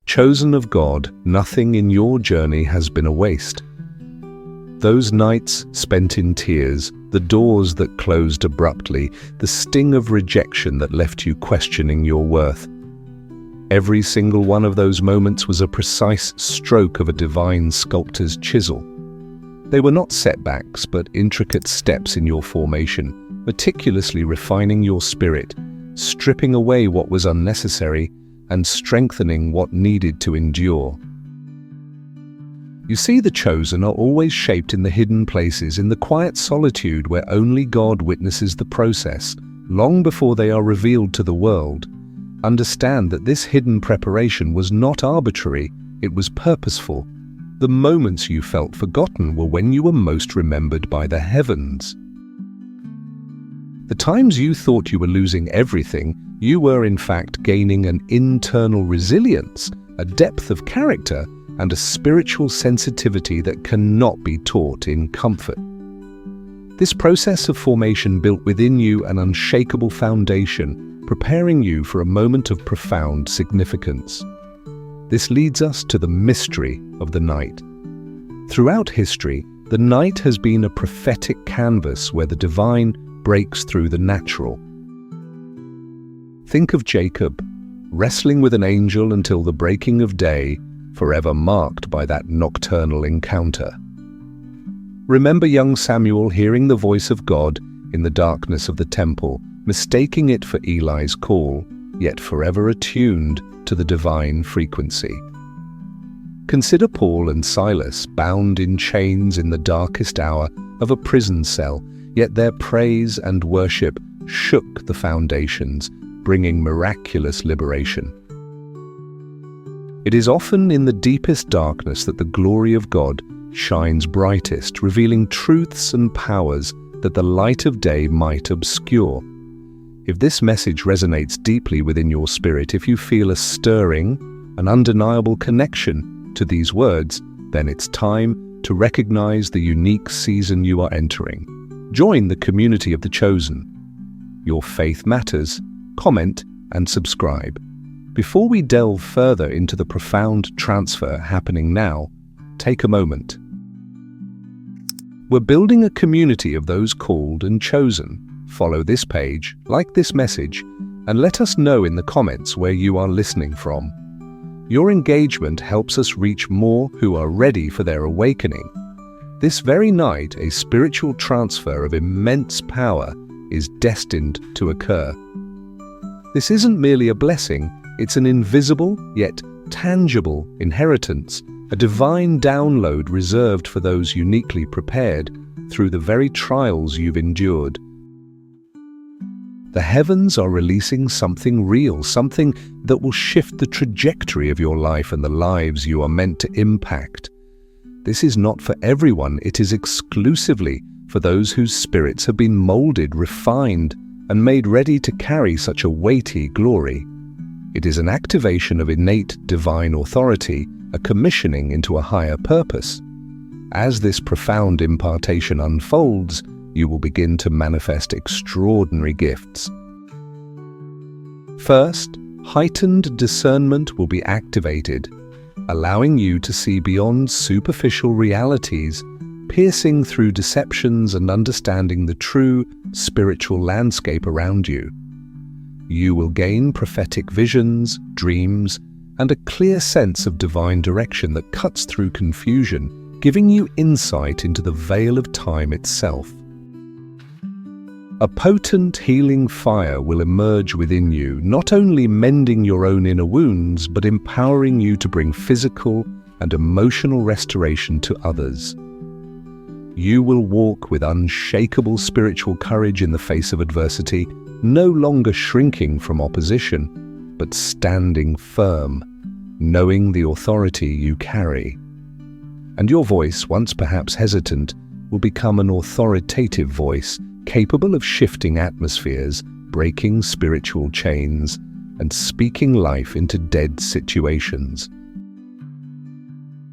Chosen of God, nothing in your journey has been a waste. Those nights spent in tears, the doors that closed abruptly, the sting of rejection that left you questioning your worth. Every single one of those moments was a precise stroke of a divine sculptor's chisel. They were not setbacks, but intricate steps in your formation, meticulously refining your spirit, stripping away what was unnecessary and strengthening what needed to endure. You see, the chosen are always shaped in the hidden places, in the quiet solitude where only God witnesses the process, long before they are revealed to the world. Understand that this hidden preparation was not arbitrary, it was purposeful. The moments you felt forgotten were when you were most remembered by the heavens. The times you thought you were losing everything, you were in fact gaining an internal resilience, a depth of character, and a spiritual sensitivity that cannot be taught in comfort. This process of formation built within you an unshakable foundation, preparing you for a moment of profound significance. This leads us to the mystery of the night. Throughout history, the night has been a prophetic canvas where the divine breaks through the natural. Think of Jacob, wrestling with an angel until the breaking of day, forever marked by that nocturnal encounter. Remember young Samuel hearing the voice of God in the darkness of the temple, mistaking it for Eli's call, yet forever attuned to the divine frequency. Consider Paul and Silas, bound in chains in the darkest hour of a prison cell, yet their praise and worship shook the foundations, bringing miraculous liberation. It is often in the deepest darkness that the glory of God shines brightest, revealing truths and powers that the light of day might obscure. If this message resonates deeply within your spirit, if you feel a stirring, an undeniable connection to these words, then it's time to recognize the unique season you are entering. Join the community of the chosen. Your faith matters. Comment and subscribe. Before we delve further into the profound transfer happening now, take a moment. We're building a community of those called and chosen. Follow this page, like this message, and let us know in the comments where you are listening from. Your engagement helps us reach more who are ready for their awakening. This very night, a spiritual transfer of immense power is destined to occur. This isn't merely a blessing, it's an invisible yet tangible inheritance, a divine download reserved for those uniquely prepared through the very trials you've endured. The heavens are releasing something real, something that will shift the trajectory of your life and the lives you are meant to impact. This is not for everyone, it is exclusively for those whose spirits have been molded, refined, and made ready to carry such a weighty glory. It is an activation of innate divine authority, a commissioning into a higher purpose. As this profound impartation unfolds, you will begin to manifest extraordinary gifts. First, heightened discernment will be activated, allowing you to see beyond superficial realities, piercing through deceptions and understanding the true spiritual landscape around you. You will gain prophetic visions, dreams, and a clear sense of divine direction that cuts through confusion, giving you insight into the veil of time itself. A potent healing fire will emerge within you, not only mending your own inner wounds, but empowering you to bring physical and emotional restoration to others. You will walk with unshakable spiritual courage in the face of adversity, no longer shrinking from opposition, but standing firm, knowing the authority you carry. And your voice, once perhaps hesitant, will become an authoritative voice, capable of shifting atmospheres, breaking spiritual chains, and speaking life into dead situations.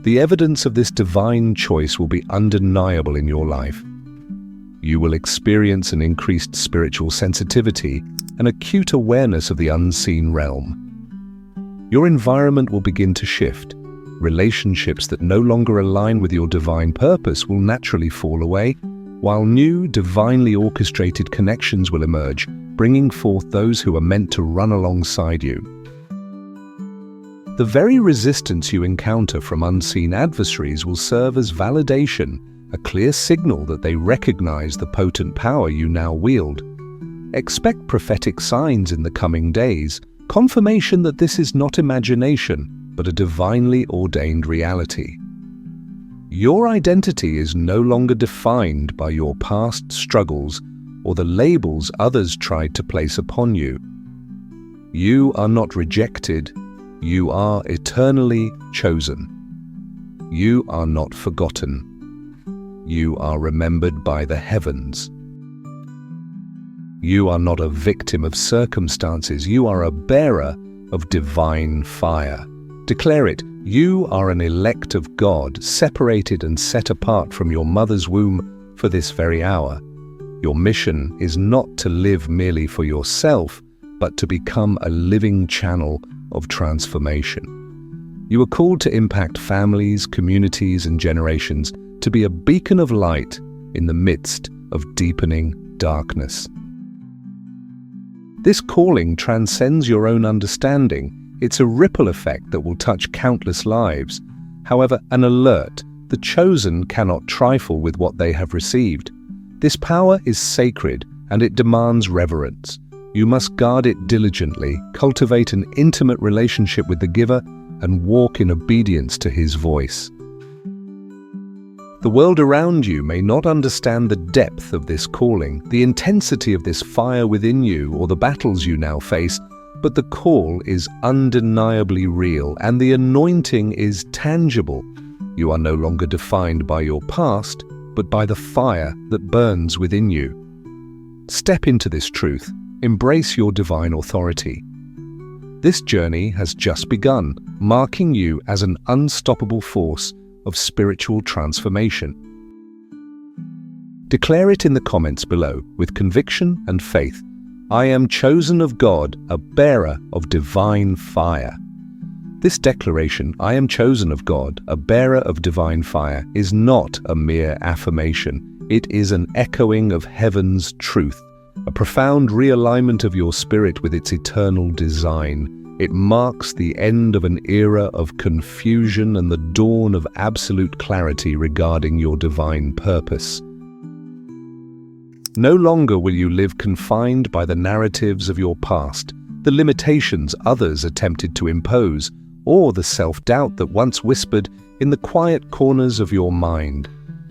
The evidence of this divine choice will be undeniable in your life. You will experience an increased spiritual sensitivity, an acute awareness of the unseen realm. Your environment will begin to shift. Relationships that no longer align with your divine purpose will naturally fall away, while new, divinely orchestrated connections will emerge, bringing forth those who are meant to run alongside you. The very resistance you encounter from unseen adversaries will serve as validation, a clear signal that they recognize the potent power you now wield. Expect prophetic signs in the coming days, confirmation that this is not imagination, but a divinely ordained reality. Your identity is no longer defined by your past struggles or the labels others tried to place upon you. You are not rejected, you are eternally chosen. You are not forgotten. You are remembered by the heavens. You are not a victim of circumstances, you are a bearer of divine fire. Declare it, you are an elect of God, separated and set apart from your mother's womb for this very hour. Your mission is not to live merely for yourself, but to become a living channel of transformation. You are called to impact families, communities, and generations, to be a beacon of light in the midst of deepening darkness. This calling transcends your own understanding. It's a ripple effect that will touch countless lives. However, an alert, the chosen cannot trifle with what they have received. This power is sacred and it demands reverence. You must guard it diligently, cultivate an intimate relationship with the giver, and walk in obedience to his voice. The world around you may not understand the depth of this calling, the intensity of this fire within you, or the battles you now face, but the call is undeniably real and the anointing is tangible. You are no longer defined by your past, but by the fire that burns within you. Step into this truth. Embrace your divine authority. This journey has just begun, marking you as an unstoppable force of spiritual transformation. Declare it in the comments below with conviction and faith. I am chosen of God, a bearer of divine fire. This declaration, I am chosen of God, a bearer of divine fire, is not a mere affirmation. It is an echoing of heaven's truth, a profound realignment of your spirit with its eternal design. It marks the end of an era of confusion and the dawn of absolute clarity regarding your divine purpose. No longer will you live confined by the narratives of your past, the limitations others attempted to impose, or the self-doubt that once whispered in the quiet corners of your mind.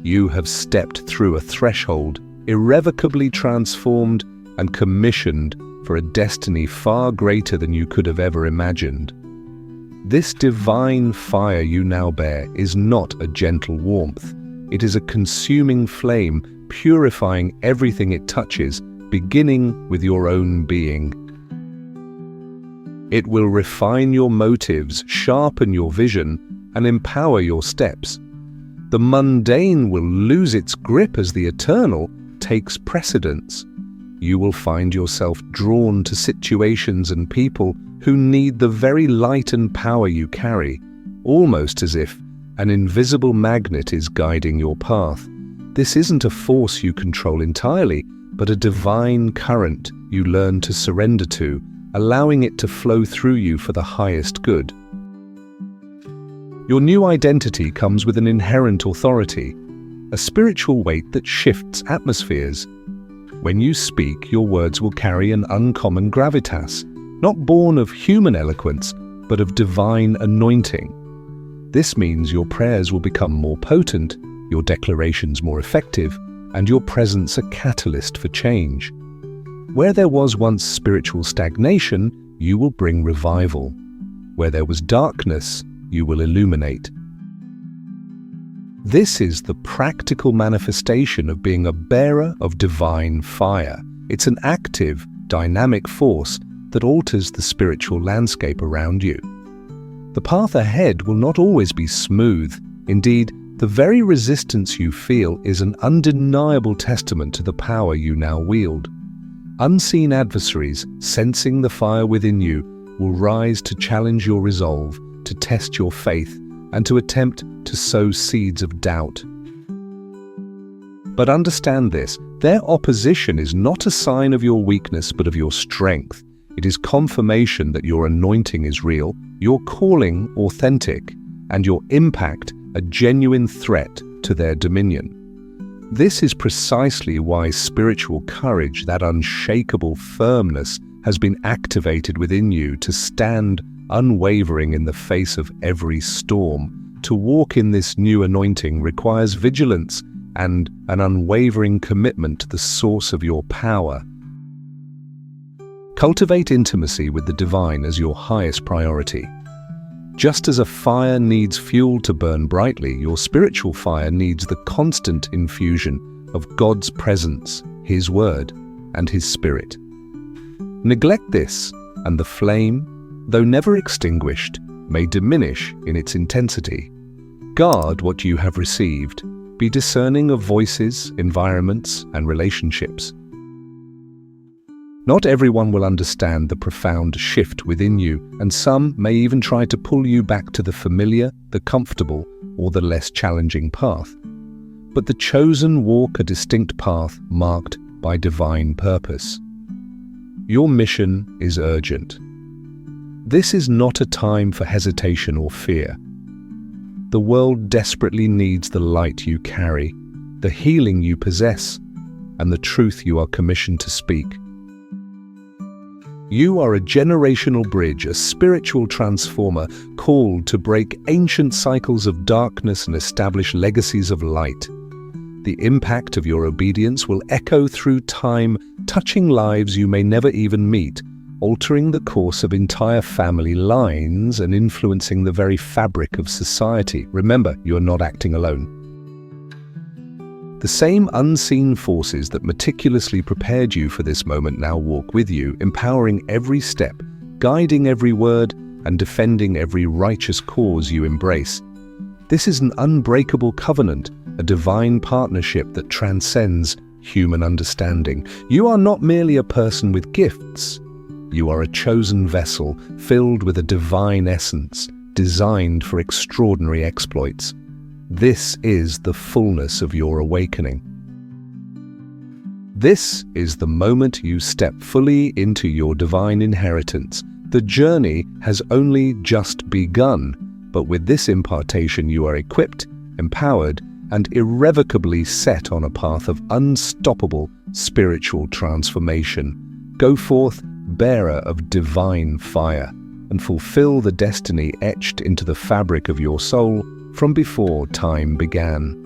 You have stepped through a threshold, irrevocably transformed and commissioned for a destiny far greater than you could have ever imagined. This divine fire you now bear is not a gentle warmth. It is a consuming flame, purifying everything it touches, beginning with your own being. It will refine your motives, sharpen your vision, and empower your steps. The mundane will lose its grip as the eternal takes precedence. You will find yourself drawn to situations and people who need the very light and power you carry, almost as if an invisible magnet is guiding your path. This isn't a force you control entirely, but a divine current you learn to surrender to, allowing it to flow through you for the highest good. Your new identity comes with an inherent authority, a spiritual weight that shifts atmospheres. When you speak, your words will carry an uncommon gravitas, not born of human eloquence, but of divine anointing. This means your prayers will become more potent, your declarations more effective, and your presence a catalyst for change. Where there was once spiritual stagnation, you will bring revival. Where there was darkness, you will illuminate. This is the practical manifestation of being a bearer of divine fire. It's an active, dynamic force that alters the spiritual landscape around you. The path ahead will not always be smooth. Indeed, the very resistance you feel is an undeniable testament to the power you now wield. Unseen adversaries, sensing the fire within you, will rise to challenge your resolve, to test your faith, and to attempt to sow seeds of doubt. But understand this, their opposition is not a sign of your weakness but of your strength. It is confirmation that your anointing is real, your calling authentic, and your impact a genuine threat to their dominion. This is precisely why spiritual courage, that unshakable firmness, has been activated within you to stand unwavering in the face of every storm. To walk in this new anointing requires vigilance and an unwavering commitment to the source of your power. Cultivate intimacy with the divine as your highest priority. Just as a fire needs fuel to burn brightly, your spiritual fire needs the constant infusion of God's presence, His Word, and His Spirit. Neglect this, and the flame, though never extinguished, may diminish in its intensity. Guard what you have received. Be discerning of voices, environments, and relationships. Not everyone will understand the profound shift within you, and some may even try to pull you back to the familiar, the comfortable, or the less challenging path. But the chosen walk a distinct path marked by divine purpose. Your mission is urgent. This is not a time for hesitation or fear. The world desperately needs the light you carry, the healing you possess, and the truth you are commissioned to speak. You are a generational bridge, a spiritual transformer called to break ancient cycles of darkness and establish legacies of light. The impact of your obedience will echo through time, touching lives you may never even meet, altering the course of entire family lines and influencing the very fabric of society. Remember, you are not acting alone. The same unseen forces that meticulously prepared you for this moment now walk with you, empowering every step, guiding every word, and defending every righteous cause you embrace. This is an unbreakable covenant, a divine partnership that transcends human understanding. You are not merely a person with gifts. You are a chosen vessel filled with a divine essence, designed for extraordinary exploits. This is the fullness of your awakening. This is the moment you step fully into your divine inheritance. The journey has only just begun, but with this impartation you are equipped, empowered, and irrevocably set on a path of unstoppable spiritual transformation. Go forth, bearer of divine fire, and fulfill the destiny etched into the fabric of your soul from before time began.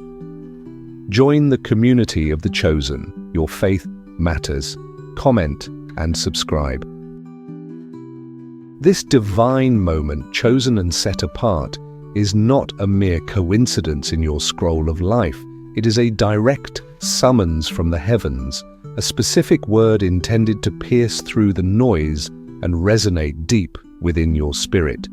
Join the community of the chosen. Your faith matters. Comment and subscribe. This divine moment, chosen and set apart, is not a mere coincidence in your scroll of life. It is a direct summons from the heavens, a specific word intended to pierce through the noise and resonate deep within your spirit.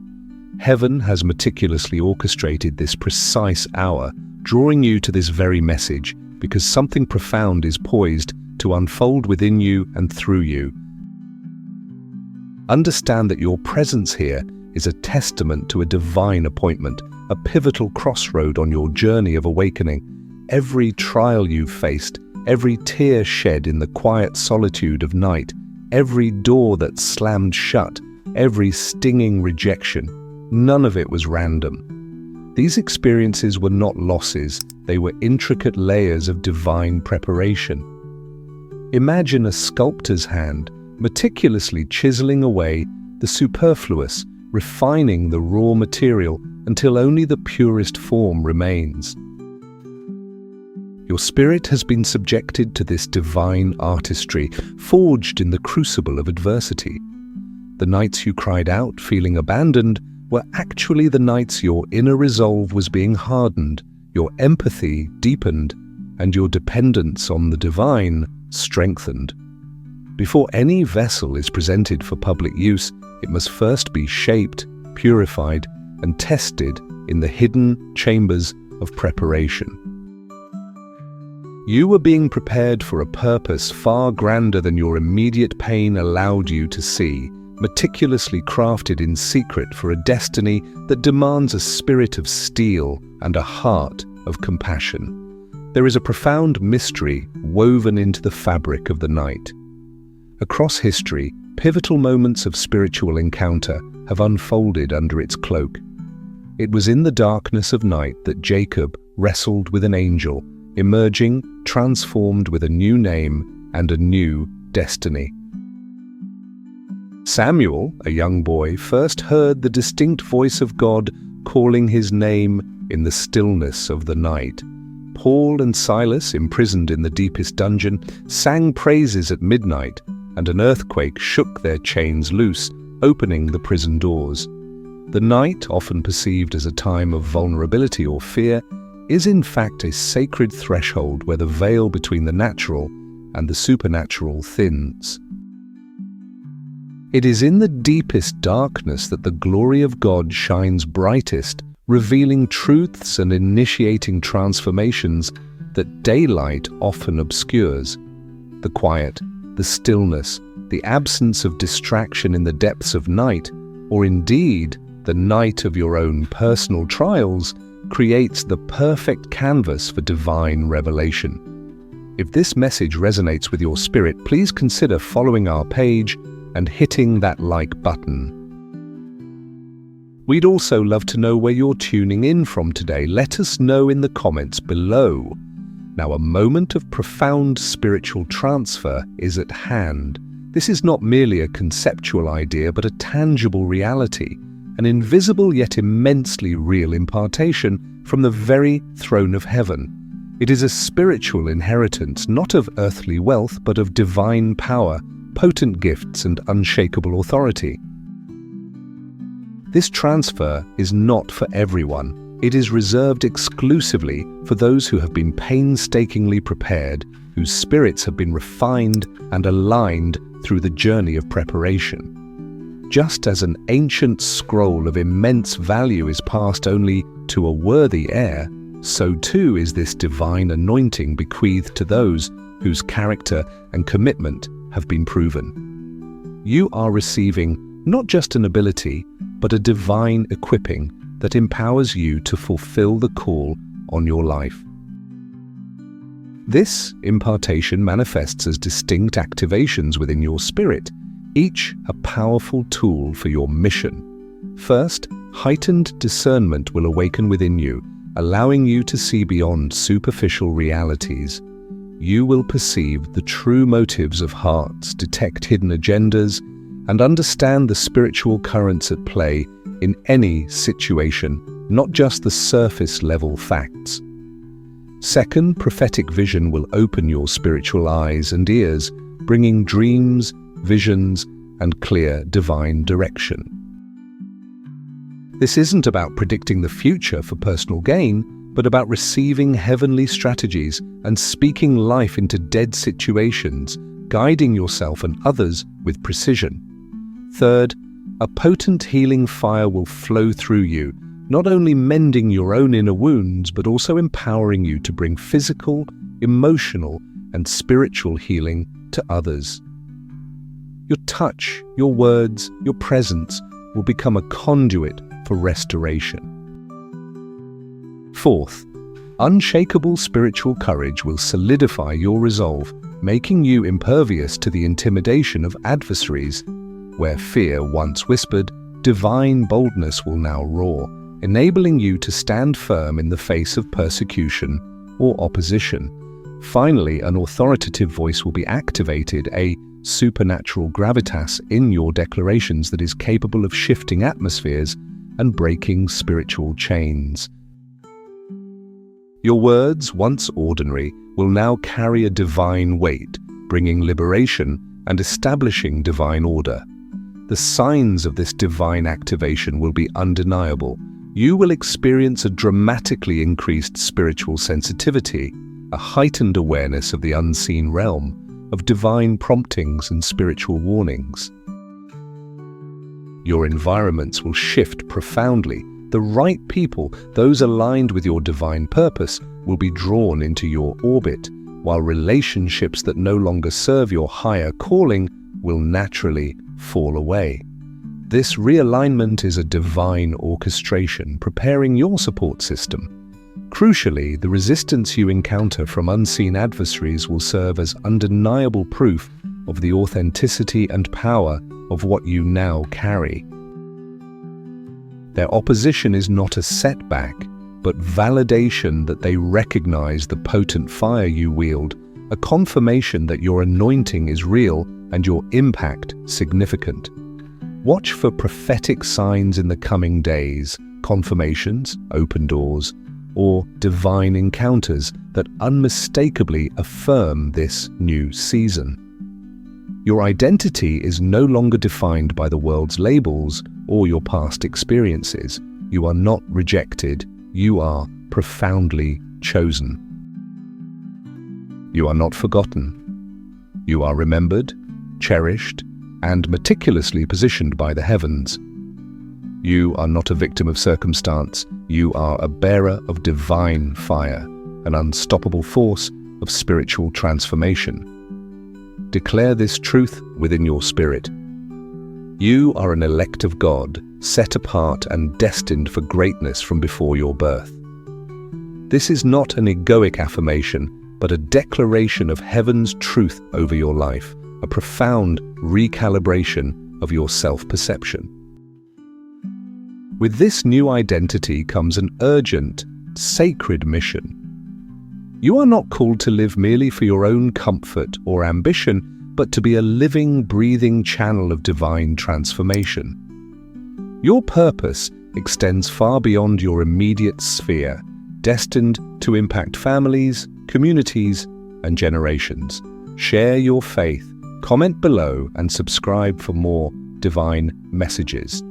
Heaven has meticulously orchestrated this precise hour, drawing you to this very message, because something profound is poised to unfold within you and through you. Understand that your presence here is a testament to a divine appointment, a pivotal crossroad on your journey of awakening. Every trial you've faced, every tear shed in the quiet solitude of night, every door that slammed shut, every stinging rejection, none of it was random. These experiences were not losses, they were intricate layers of divine preparation. Imagine a sculptor's hand meticulously chiseling away the superfluous, refining the raw material until only the purest form remains. Your spirit has been subjected to this divine artistry, forged in the crucible of adversity. The nights you cried out, feeling abandoned, were actually the nights your inner resolve was being hardened, your empathy deepened, and your dependence on the divine strengthened. Before any vessel is presented for public use, it must first be shaped, purified, and tested in the hidden chambers of preparation. You were being prepared for a purpose far grander than your immediate pain allowed you to see. meticulously crafted in secret for a destiny that demands a spirit of steel and a heart of compassion. There is a profound mystery woven into the fabric of the night. Across history, pivotal moments of spiritual encounter have unfolded under its cloak. It was in the darkness of night that Jacob wrestled with an angel, emerging transformed with a new name and a new destiny. Samuel, a young boy, first heard the distinct voice of God calling his name in the stillness of the night. Paul and Silas, imprisoned in the deepest dungeon, sang praises at midnight, and an earthquake shook their chains loose, opening the prison doors. The night, often perceived as a time of vulnerability or fear, is in fact a sacred threshold where the veil between the natural and the supernatural thins. It is in the deepest darkness that the glory of God shines brightest, revealing truths and initiating transformations that daylight often obscures. The quiet, the stillness, the absence of distraction in the depths of night, or indeed the night of your own personal trials, creates the perfect canvas for divine revelation. If this message resonates with your spirit, please consider following our page and hitting that like button. We'd also love to know where you're tuning in from today. Let us know in the comments below. Now, a moment of profound spiritual transfer is at hand. This is not merely a conceptual idea, but a tangible reality, an invisible yet immensely real impartation from the very throne of heaven. It is a spiritual inheritance, not of earthly wealth, but of divine power, potent gifts, and unshakable authority. This transfer is not for everyone. It is reserved exclusively for those who have been painstakingly prepared, whose spirits have been refined and aligned through the journey of preparation. Just as an ancient scroll of immense value is passed only to a worthy heir, so too is this divine anointing bequeathed to those whose character and commitment have been proven. You are receiving not just an ability, but a divine equipping that empowers you to fulfill the call on your life. This impartation manifests as distinct activations within your spirit, each a powerful tool for your mission. First, heightened discernment will awaken within you, allowing you to see beyond superficial realities. You will perceive the true motives of hearts, detect hidden agendas, and understand the spiritual currents at play in any situation, not just the surface-level facts. Second, prophetic vision will open your spiritual eyes and ears, bringing dreams, visions, and clear divine direction. This isn't about predicting the future for personal gain, but about receiving heavenly strategies and speaking life into dead situations, guiding yourself and others with precision. Third, a potent healing fire will flow through you, not only mending your own inner wounds, but also empowering you to bring physical, emotional, and spiritual healing to others. Your touch, your words, your presence will become a conduit for restoration. Fourth, unshakable spiritual courage will solidify your resolve, making you impervious to the intimidation of adversaries. Where fear once whispered, divine boldness will now roar, enabling you to stand firm in the face of persecution or opposition. Finally, an authoritative voice will be activated, a supernatural gravitas in your declarations that is capable of shifting atmospheres and breaking spiritual chains. Your words, once ordinary, will now carry a divine weight, bringing liberation and establishing divine order. The signs of this divine activation will be undeniable. You will experience a dramatically increased spiritual sensitivity, a heightened awareness of the unseen realm, of divine promptings and spiritual warnings. Your environments will shift profoundly. The right people, those aligned with your divine purpose, will be drawn into your orbit, while relationships that no longer serve your higher calling will naturally fall away. This realignment is a divine orchestration preparing your support system. Crucially, the resistance you encounter from unseen adversaries will serve as undeniable proof of the authenticity and power of what you now carry. Their opposition is not a setback, but validation that they recognize the potent fire you wield, a confirmation that your anointing is real and your impact significant. Watch for prophetic signs in the coming days, confirmations, open doors, or divine encounters that unmistakably affirm this new season. Your identity is no longer defined by the world's labels or your past experiences. You are not rejected, you are profoundly chosen. You are not forgotten. You are remembered, cherished, and meticulously positioned by the heavens. You are not a victim of circumstance. You are a bearer of divine fire, an unstoppable force of spiritual transformation. Declare this truth within your spirit. You are an elect of God, set apart and destined for greatness from before your birth. This is not an egoic affirmation, but a declaration of heaven's truth over your life, a profound recalibration of your self-perception. With this new identity comes an urgent, sacred mission. You are not called to live merely for your own comfort or ambition, but to be a living, breathing channel of divine transformation. Your purpose extends far beyond your immediate sphere, destined to impact families, communities, and generations. Share your faith, comment below, and subscribe for more divine messages.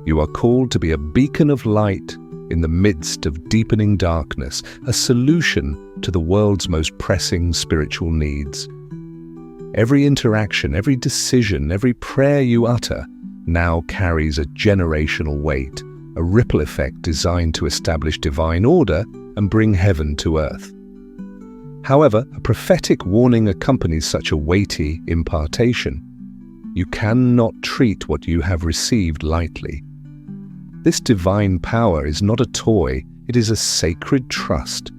You are called to be a beacon of light in the midst of deepening darkness, a solution to the world's most pressing spiritual needs. Every interaction, every decision, every prayer you utter now carries a generational weight, a ripple effect designed to establish divine order and bring heaven to earth. However, a prophetic warning accompanies such a weighty impartation. You cannot treat what you have received lightly. This divine power is not a toy, it is a sacred trust.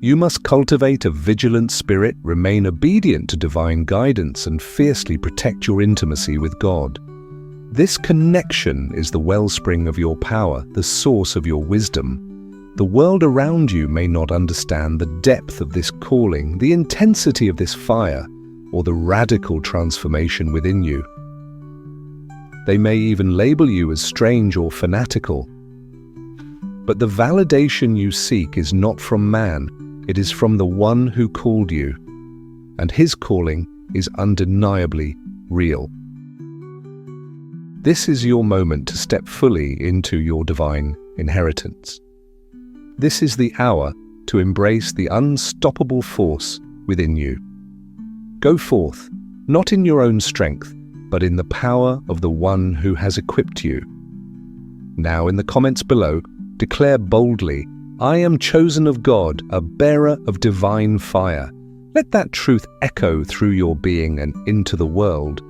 You must cultivate a vigilant spirit, remain obedient to divine guidance, and fiercely protect your intimacy with God. This connection is the wellspring of your power, the source of your wisdom. The world around you may not understand the depth of this calling, the intensity of this fire, or the radical transformation within you. They may even label you as strange or fanatical. But the validation you seek is not from man, it is from the one who called you, and his calling is undeniably real. This is your moment to step fully into your divine inheritance. This is the hour to embrace the unstoppable force within you. Go forth, not in your own strength, but in the power of the one who has equipped you. Now in the comments below, declare boldly, "I am chosen of God, a bearer of divine fire." Let that truth echo through your being and into the world.